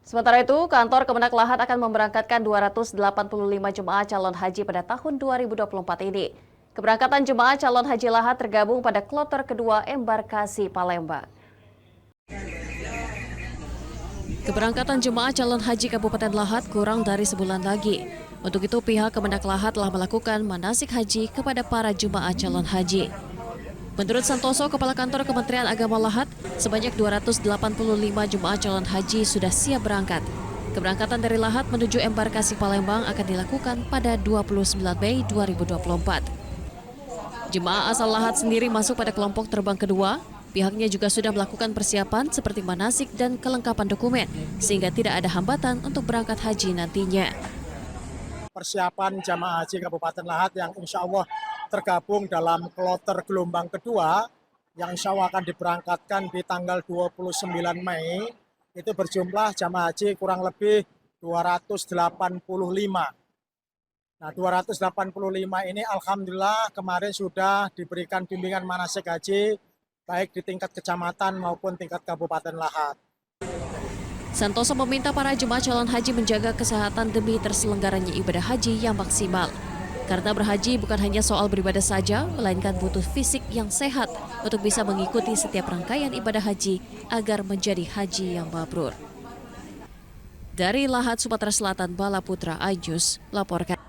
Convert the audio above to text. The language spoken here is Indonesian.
Sementara itu, kantor Kemenak Lahat akan memberangkatkan 285 jemaah calon haji pada tahun 2024 ini. Keberangkatan jemaah calon haji Lahat tergabung pada kloter kedua embarkasi Palembang. Keberangkatan jemaah calon haji Kabupaten Lahat kurang dari sebulan lagi. Untuk itu, pihak Kemenak Lahat telah melakukan manasik haji kepada para jemaah calon haji. Menurut Santoso, Kepala Kantor Kementerian Agama Lahat, sebanyak 285 jemaah calon haji sudah siap berangkat. Keberangkatan dari Lahat menuju embarkasi Palembang akan dilakukan pada 29 Mei 2024. Jemaah asal Lahat sendiri masuk pada kelompok terbang kedua. Pihaknya juga sudah melakukan persiapan seperti manasik dan kelengkapan dokumen, sehingga tidak ada hambatan untuk berangkat haji nantinya. Persiapan jamaah haji Kabupaten Lahat yang insya Allah tergabung dalam kloter gelombang kedua yang insya Allah akan diberangkatkan di tanggal 29 Mei itu berjumlah jamaah haji kurang lebih 285. Nah 285 ini alhamdulillah kemarin sudah diberikan bimbingan manasik haji baik di tingkat kecamatan maupun tingkat Kabupaten Lahat. Santoso meminta para jemaah calon haji menjaga kesehatan demi terselenggaranya ibadah haji yang maksimal. Karena berhaji bukan hanya soal beribadah saja, melainkan butuh fisik yang sehat untuk bisa mengikuti setiap rangkaian ibadah haji agar menjadi haji yang mabrur. Dari Lahat, Sumatera Selatan, Bala Putra, iNews, laporkan.